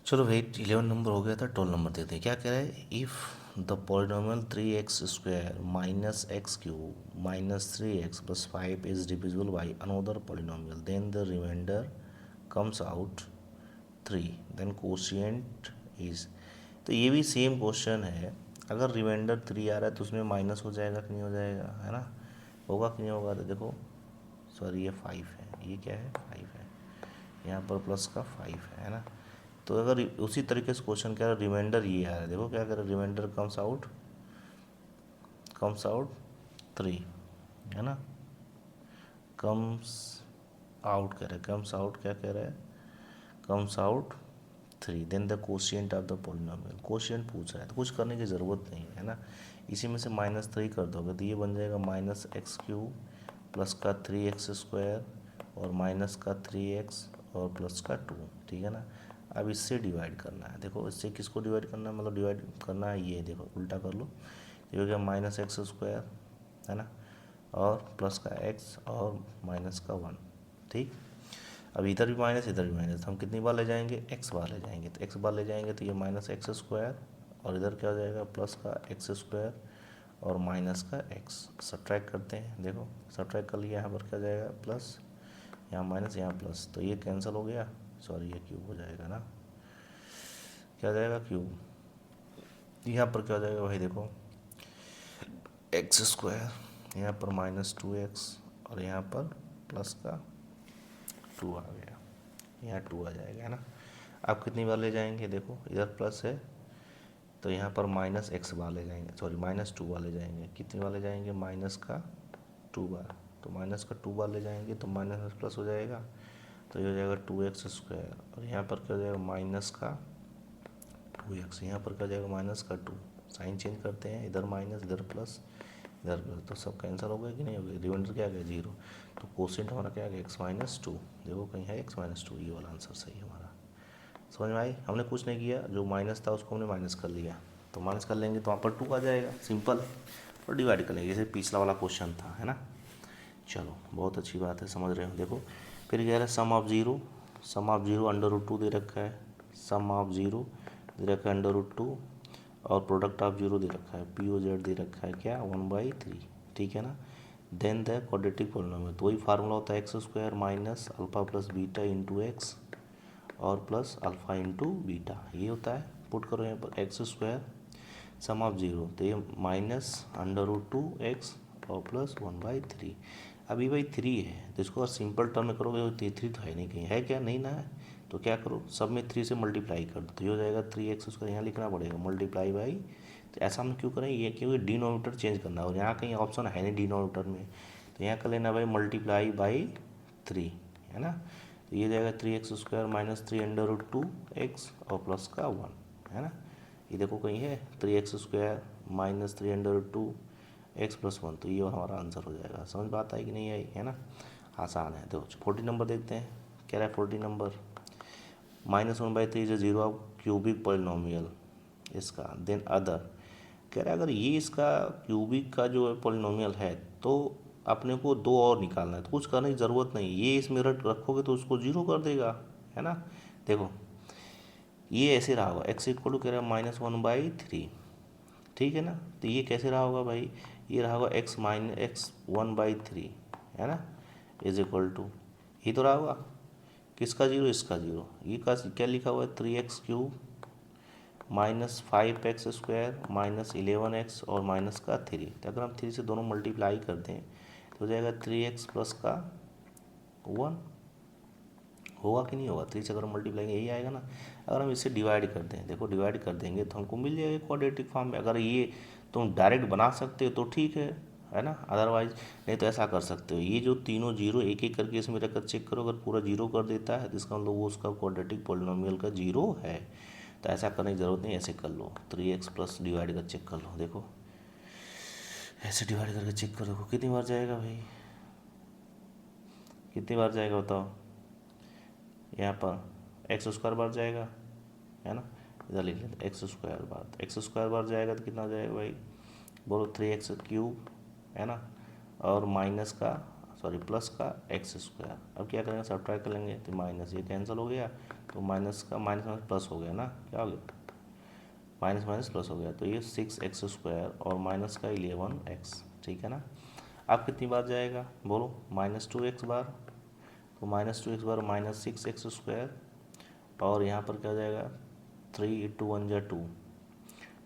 चलो भाई 11 नंबर हो गया था, 12 नंबर देखते हैं क्या कह रहा है। If the polynomial 3x² minus x cube minus 3x plus 5 is divisible by another polynomial then the remainder comes out 3 then quotient is. तो ये भी सेम क्वेश्चन है। अगर रिमाइंडर 3 आ रहा है तो उसमें माइनस हो जाएगा कि नहीं हो जाएगा, है ना। होगा कि नहीं होगा। तो देखो सॉरी ये 5 है, ये क्या है 5 है, यहाँ पर प्लस का 5 है ना। तो अगर उसी तरीके से क्वेश्चन क्या है, रिमाइंडर ये आ रहा है, देखो क्या कर रहा है, रिमाइंडर कम्स आउट 3, है ना। कम्स आउट कह रहा है, कम्स आउट क्या कह रहा है, comes out 3 then the quotient of the polynomial. Quotient पूछ रहा है तो कुछ करने की ज़रूरत नहीं है ना। इसी में से -3 कर दोगे तो ये बन जाएगा -x³ प्लस का 3x² और माइनस का 3x और प्लस का 2, ठीक है ना। अब इससे डिवाइड करना है, देखो इससे किसको डिवाइड करना है, मतलब डिवाइड करना है ये, देखो उल्टा कर लो। ये हो गया -x², है ना, और प्लस का x और माइनस का 1, ठीक। अब इधर भी माइनस इधर भी माइनस, तो हम कितनी बार ले जाएंगे, x बार ले जाएंगे। तो x बार ले जाएंगे तो ये -x² और इधर क्या हो जाएगा प्लस का x² और माइनस का x। सब्ट्रैक्ट करते हैं, देखो सब्ट्रैक्ट कर लिया, यहाँ पर क्या जाएगा प्लस, यहाँ माइनस यहाँ प्लस, तो ये कैंसिल हो गया, सॉरी ये क्यूब हो जाएगा ना, क्या जाएगा क्यूब। यहाँ पर क्या हो जाएगा भाई, देखो x², यहाँ पर -2x और यहाँ पर प्लस का 2 आ गया, यहाँ 2 आ जाएगा, है ना। आप कितनी बार ले जाएंगे, देखो इधर प्लस है तो यहाँ पर -x बार ले जाएंगे, सॉरी -2 बार ले जाएंगे। कितनी बार ले जाएंगे, माइनस का 2 बार, तो माइनस का 2 बार ले जाएंगे तो माइनस प्लस हो जाएगा, तो ये हो जाएगा 2x² और यहाँ पर क्या हो जाएगा माइनस का 2x, यहाँ पर क्या हो जाएगा माइनस का 2। साइन चेंज करते हैं, इधर माइनस इधर प्लस इधर प्लस, तो सब कैंसिल हो गया कि नहीं हो गया, रिमाइंडर क्या आ गया 0। तो कोसेंट हमारा क्या आ गया x-2, देखो कहीं है x-2, ये वाला आंसर सही है हमारा। समझ में आई, हमने कुछ नहीं किया, जो माइनस था उसको हमने माइनस कर लिया, तो माइनस कर लेंगे तो वहाँ पर 2 आ जाएगा, सिंपल। और डिवाइड कर लेंगे जैसे पिछला वाला क्वेश्चन था, है ना। चलो बहुत अच्छी बात है, समझ रहे हो। देखो फिर कह रहा है सम ऑफ ज़ीरो √2 दे रखा है, सम ऑफ ज़ीरो दे रखा है √2 और प्रोडक्ट ऑफ जीरो दे रखा है, POZ दे रखा है क्या 1/3, ठीक है ना। देन द क्वाड्रेटिक पॉलिनोमियल, तो वही फार्मूला होता है x² minus alpha plus beta into x और प्लस अल्फा इंटू बीटा, ये होता है। पुट करो यहाँ पर x² सम ऑफ ज़ीरो, तो ये -√2x और प्लस 1/3। अभी भाई 3 है तो इसको अगर सिंपल टर्म में करोगे तो 3 तो है नहीं, कहीं है क्या, नहीं ना है। तो क्या करो, सब में 3 से मल्टीप्लाई कर दो, तो ये हो जाएगा 3x², यहाँ लिखना पड़ेगा मल्टीप्लाई बाई। तो ऐसा हम क्यों करें, ये क्योंकि डिनोमिनेटर चेंज करना है और यहाँ कहीं ऑप्शन है नहीं डिनोमिनेटर में, तो यहाँ कर लेना भाई मल्टीप्लाई बाई 3, है ना। तो ये जाएगा 3x² माइनस 3√2x और प्लस का 1, है ना। ये देखो कहीं है 3x² माइनस 3√2x प्लस 1, तो ये हमारा आंसर हो जाएगा। समझ बात आई कि नहीं आई, है ना। आसान है। तो 40 नंबर देखते हैं, कह रहा है 40 number -1/3 is 0 of cubic polynomial इसका, देन अदर। कह रहा है अगर ये इसका क्यूबिक का जो है पॉलिनोमियल है तो अपने को 2 और निकालना है, तो कुछ करने की ज़रूरत नहीं, ये इसमें रखोगे तो उसको 0 कर देगा, है ना। देखो ये ऐसे रहा होगा x कह रहा है -1/3, ठीक है ना। तो ये कैसे रहा होगा भाई, ये रहा होगा x-1/3, है ना, इज इक्वल टू, ये तो रहा होगा किसका 0, इसका 0। ये का क्या लिखा हुआ है 3x³ minus 5x² minus 11x और माइनस का 3। तो अगर हम 3 से दोनों मल्टीप्लाई कर दें तो हो जाएगा 3x प्लस का 1, होगा कि नहीं होगा, 3 से अगर मल्टीप्लाई यही आएगा ना। अगर हम इसे डिवाइड कर दें, देखो डिवाइड कर देंगे तो हमको मिल जाएगा क्वाड्रेटिक फॉर्म में। अगर ये तुम डायरेक्ट बना सकते हो तो ठीक है ना, अदरवाइज नहीं तो ऐसा कर सकते हो, ये जो तीनों जीरो एक एक करके इसमें रखकर चेक करो, अगर पूरा जीरो कर देता है तो इसका मतलब वो उसका क्वाड्रेटिक पॉलिनोमियल का 0 है। तो ऐसा करने की ज़रूरत नहीं, ऐसे कर लो 3x प्लस डिवाइड कर चेक कर लो, देखो ऐसे डिवाइड करके चेक कर, देखो कितनी बार जाएगा भाई, कितनी बार जाएगा बताओ। यहाँ पर x² बार जाएगा, है ना, इधर लिख लेते x² बार, तो x² बार जाएगा तो कितना हो जाएगा भाई, बोलो 3x³ है ना, और माइनस का सॉरी प्लस का एक्स स्क्वायर। अब क्या करेंगे, सब्ट्रैक्ट कर लेंगे तो माइनस, ये कैंसिल हो गया तो माइनस का माइनस माइनस प्लस हो गया ना, क्या हो गया, माइनस माइनस प्लस हो गया, तो ये 6x² और माइनस का 11x, ठीक है ना। अब कितनी बार जाएगा बोलो, -2x बार, तो -2x बार -6x², और यहाँ पर क्या हो जाएगा 3 × 1 = 2,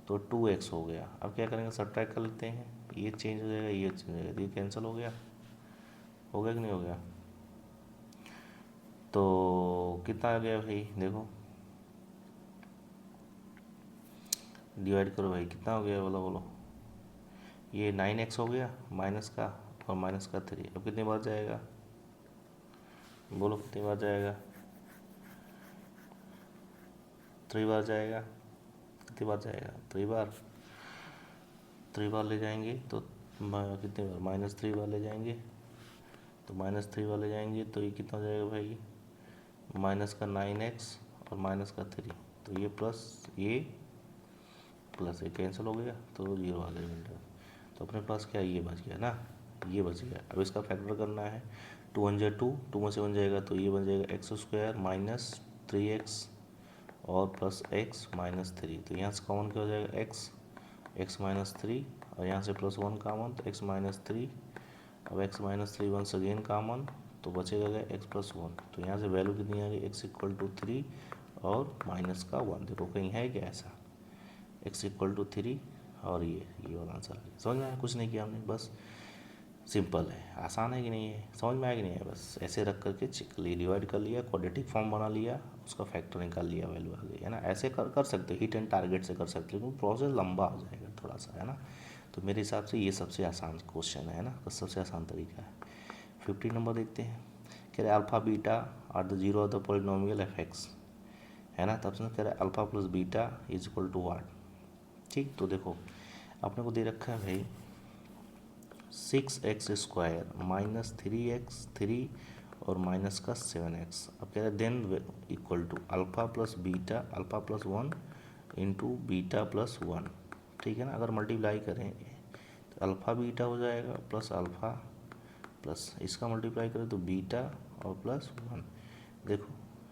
तो 2x हो गया। अब क्या करेंगे, सब्ट्रैक्ट कर लेते हैं, ये चेंज हो जाएगा, ये चेंज हो जाएगा, तो ये कैंसिल हो गया कि नहीं हो गया। तो कितना आ गया भाई, देखो डिवाइड करो भाई, कितना हो गया, बोलो बोलो, ये 9x हो गया माइनस का, और माइनस का 3। अब कितनी बार जाएगा, बोलो कितनी बार जाएगा, 3 बार जाएगा। कितनी बार जाएगा, 3 बार, 3 बार ले जाएंगे तो कितनी बार, -3 बार ले जाएंगे, तो -3 बार ले जाएंगे तो ये कितना हो जाएगा भाई, माइनस का 9x और माइनस का 3, तो ये प्लस ये कैंसिल हो गया, तो 0 आ गया। तो अपने पास क्या ये बच गया ना, ये बच गया। अब इसका फैक्टर करना है, 2 × 1 = 2, 2 में से 1 जाएगा तो ये बन जाएगा x² माइनस 3x और प्लस x माइनस 3, तो यहाँ से कॉमन क्या हो जाएगा, x माइनस 3, और यहाँ से +1 कॉमन, तो x माइनस 3, अब x minus 3 once again common, तो बचेगा क्या, x + 1, तो यहाँ से वैल्यू कितनी आ गई, x = 3 और माइनस का 1। देखो कहीं है क्या ऐसा, x = 3 और ये वाला आंसर आ गया। समझ में आया, कुछ नहीं किया हमने, बस सिंपल है, आसान है कि नहीं है, समझ में आया कि नहीं है, बस ऐसे रख करके डिवाइड कर लिया, क्वाड्रेटिक फॉर्म बना लिया, उसका फैक्टर निकाल लिया, वैल्यू आ गई, है ना। ऐसे कर सकते हो, हिट एंड टारगेट से कर सकते हो, लेकिन प्रोसेस लंबा हो जाएगा थोड़ा सा, है ना। तो मेरे हिसाब से ये सबसे आसान क्वेश्चन है ना, तो सबसे आसान तरीका है। 50 नंबर देखते हैं, कह रहे alpha beta are the 0 of the polynomial f(x), है ना। तब से कह रहे अल्फ़ा प्लस बीटा = व्हाट, ठीक। तो देखो अपने को दे रखा है भाई 6x² माइनस 3x 3 और माइनस का 7x। अब कह रहे then equal to alpha plus beta, alpha plus 1 into beta plus 1, ठीक है ना। अगर मल्टीप्लाई करें तो अल्फ़ा बीटा हो जाएगा प्लस अल्फ़ा प्लस इसका मल्टीप्लाई करें तो बीटा और प्लस 1। देखो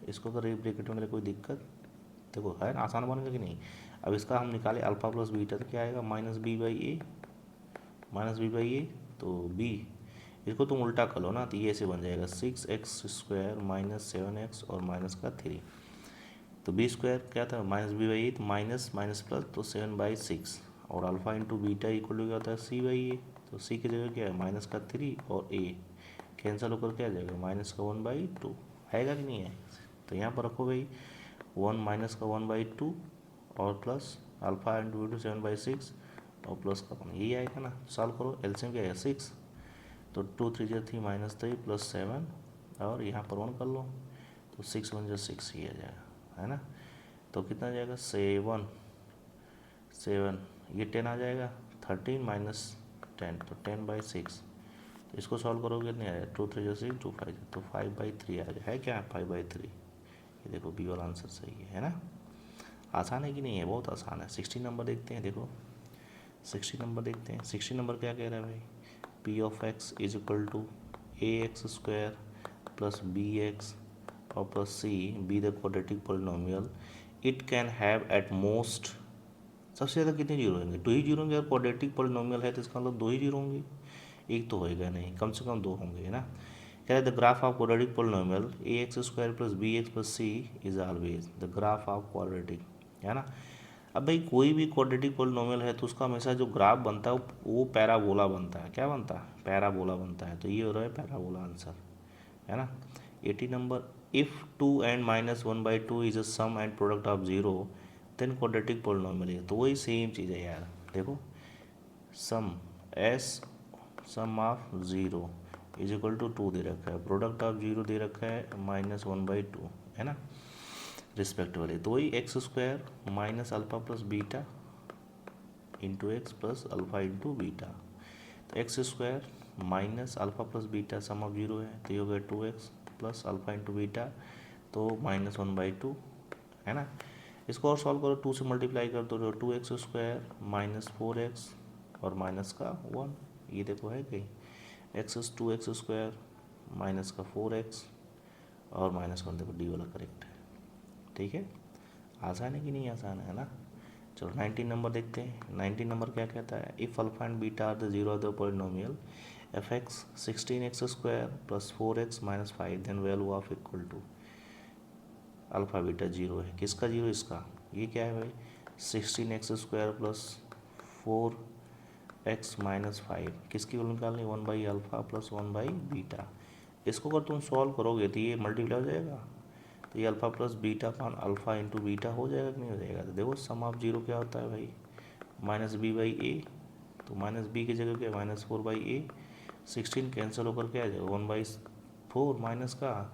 इसको अगर ब्रैकेट में कोई दिक्कत, देखो है ना, आसान बनेगा कि नहीं। अब इसका हम निकाले अल्फ़ा प्लस बीटा, तो क्या आएगा, -b/a, तो b, इसको तुम उल्टा कर लो ना, तो ये ऐसे बन जाएगा 6x² माइनस 7x और माइनस का 3, तो b² क्या था, -b/a, तो माइनस माइनस प्लस, तो 7/6, और alpha into beta equal to क्या होता है, c/a, तो c की जगह क्या है, माइनस का 3 और a कैंसिल होकर क्या आ जाएगा, माइनस का 1/2, हैगा कि नहीं है। तो यहाँ पर रखो भाई 1 माइनस का 1/2 और प्लस अल्फ़ा इंटू बीटा 7/6 और प्लस का 1, यही आएगा ना। सॉल्व करो, एलसीएम क्या है 6, तो 2 3 × 3 -3 प्लस 7, और यहाँ पर 1 कर लो, तो 6 1 × 6 ही आ जाएगा, है ना। तो कितना जाएगा 7, ये 10 आ जाएगा, 13 माइनस 10, तो 10/6, तो इसको सॉल्व करोगे नहीं आएगा, 2 3 × 6 2 5, तो 5/3 आ जाएगा, है क्या 5/3। ये देखो बी वाला आंसर सही है ना। आसान है कि नहीं है, बहुत आसान है। 60 नंबर देखते हैं, देखो 60 नंबर देखते हैं। 60 नंबर क्या कह रहा है भाई, p(x) = ax² प्लस bx और plus c be the quadratic polynomial, it can have at most, सबसे ज़्यादा कितने जीरो होंगे, 2 ही जीरो होंगे। अगर क्वाड्रेटिक पॉलिनोमियल है तो इसका मतलब 2 ही जीरो होंगे, एक तो होएगा नहीं, कम से कम 2 होंगे, है ना। कह रहे the graph of quadratic polynomial ax² plus bx plus c is always the graph of quadratic, है ना। अब भाई कोई भी क्वाड्रेटिक पॉलिनोमियल है तो उसका हमेशा जो ग्राफ बनता है वो पैराबोला बनता है, क्या बनता है, पैराबोला बनता है, तो ये हो रहा है पैराबोला आंसर, है ना। 80 number, if 2 and -1/2 is a sum and product of 0 then quadratic polynomial है, तो वही सेम चीज़ है यार। देखो सम ऑफ 0 = 2 दे रखा है, प्रोडक्ट ऑफ 0 दे रखा है -1/2, है ना, रिस्पेक्टिवली। तो वही x² minus alpha plus beta into x plus alpha into beta, तो x² minus alpha plus beta some of 0 है, तो ये हो गया 2x plus alpha into beta, तो -1/2, है ना। इसको और सॉल्व करो, 2 से मल्टीप्लाई कर दो, 2x² माइनस 4x और माइनस का 1, ये देखो है कहीं, एक्स 2x² माइनस का 4x और माइनस 1 देखो डी वाला करेक्ट है, ठीक है। आसान है कि नहीं आसान है ना। चलो 19 नंबर देखते हैं। 19 नंबर क्या कहता है, if alpha and beta are the zero of the polynomial f x 16x² plus 4x minus 5 then value of equal to alpha beta zero है। किसका जीरो, इसका। ये क्या है भाई, 16x² प्लस 4x माइनस 5, किसकी वैल्यू निकालनी, 1/अल्फा प्लस 1/बीटा। इसको अगर तुम सॉल्व करोगे तो ये मल्टीप्लाई हो जाएगा, तो ये अल्फा प्लस बीटा पान अल्फा इंटू बीटा हो जाएगा कि नहीं हो जाएगा। तो देखो सम ऑफ जीरो क्या होता है भाई, -b/a, तो -b की जगह क्या, -4/a। 16 कैंसिल होकर क्या आ जाएगा, 1/4 माइनस का,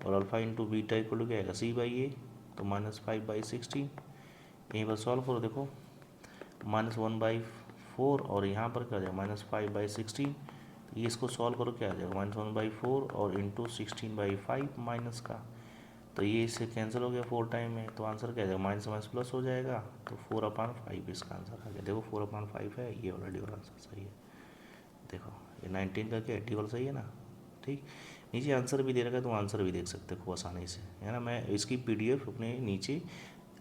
और alpha into beta equal to क्या आएगा, c/a, तो -5/16। यहीं पर सॉल्व करो, देखो -1/4 और यहाँ पर क्या आ जाएगा -5/16। तो ये इसको सॉल्व करो क्या आ जाएगा, -1/4 और इंटू 16/5 माइनस का, तो ये इससे कैंसिल हो गया 4 टाइम में, तो आंसर क्या आ जाएगा, माइनस माइनस प्लस हो जाएगा, तो 4/5 इसका आंसर आ गया। देखो 4/5 है, ये वाला डी वाला आंसर सही है। देखो ये 19 का क्या डी वाला सही है ना, ठीक। नीचे आंसर भी दे रखा है, तुम आंसर भी देख सकते हो खूब आसानी से, है ना। मैं इसकी PDF अपने नीचे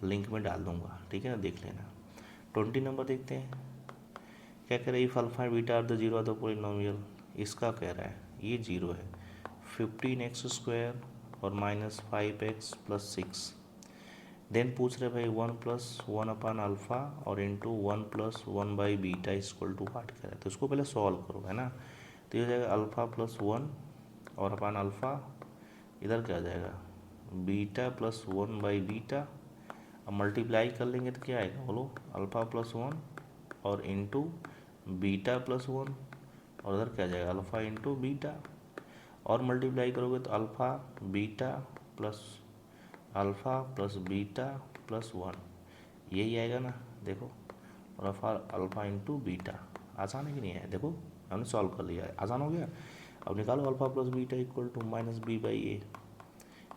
लिंक में डाल दूंगा, ठीक है ना, देख लेना। 20 नंबर देखते हैं, क्या कह रहा है, if alpha beta are the zero of the polynomial, इसका कह रहा है ये जीरो है, 15x² और -5x प्लस 6। देन पूछ रहे भाई 1+1/अल्फा और इंटू 1+1/बीटा इक्वल टू वाट कह रहा है, तो इसको पहले सॉल्व करो, है ना। तो ये हो जाएगा अल्फा प्लस 1 और अपन अल्फा, इधर क्या आ जाएगा बीटा प्लस 1/बीटा, अब मल्टीप्लाई कर लेंगे तो क्या आएगा बोलो, अल्फा प्लस 1 और इंटू बीटा प्लस 1, और इधर क्या आ जाएगा अल्फा इंटू बीटा, और मल्टीप्लाई करोगे तो अल्फा प्लस बीटा प्लस 1, यही आएगा ना। देखो अल्फा इंटू बीटा, आसान है कि नहीं है, देखो हमने सॉल्व कर लिया है, आसान हो गया। अब निकालो alpha plus beta equal to -b/a,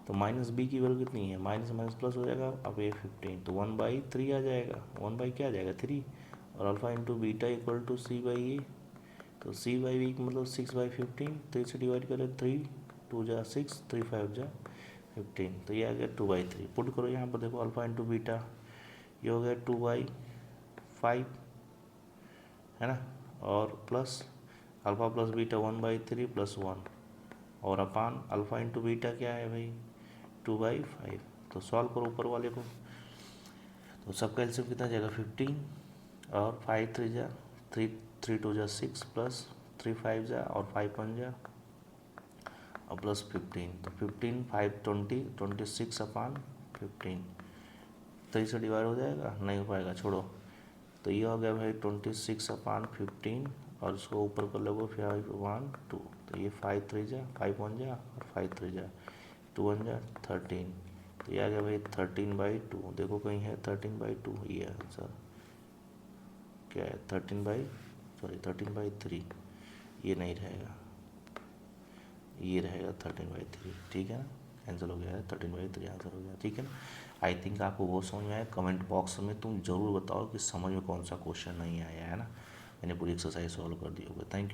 तो -b की वैल्यू कितनी है, माइनस माइनस प्लस हो जाएगा, अब a 15, तो 1/3 आ जाएगा, 1 क्या आ जाएगा 3, और alpha into beta equal to c/a, तो c/b मतलब 6/15, 3 से डिवाइड करें 3 2 जा 6, 3 5 जा 15, तो ये आ गया 2/3। पुट करो यहाँ पर, देखो अल्फा इंटू बीटा, ये हो गया 2/5, है ना, और plus alpha plus beta 1/3 plus 1, और अपान अल्फा इंटू बीटा क्या है भाई 2/5। तो सॉल्व करो ऊपर वाले को, तो सबका एलसीएम कितना जाएगा 15, और 5 3 जा 3 2 जा 6 प्लस 3 5 जा और 5 1 जा और प्लस 15, तो 15 5 20 26/15, 3 से डिवाइड हो जाएगा, नहीं हो पाएगा, छोड़ो। तो ये हो गया भाई 26/15, और इसको ऊपर कर लोगे 5 1 2, तो ये 5 3 जा 5 1 जा और 5 3 जा 2 1 जा 13, तो ये आ गया भाई 13/2। देखो कहीं है 13/2, ये आंसर क्या है 13/3, ये नहीं रहेगा, ये रहेगा 13/3, ठीक है ना, कैंसिल हो गया है, 13/3 आंसर हो गया, ठीक है ना। आई थिंक आपको बहुत समझ में आया। कमेंट बॉक्स में तुम जरूर बताओ कि समझ में कौन सा क्वेश्चन नहीं आया, है ना। मैंने पूरी एक्सरसाइज सॉल्व कर दी होगी। Thank you.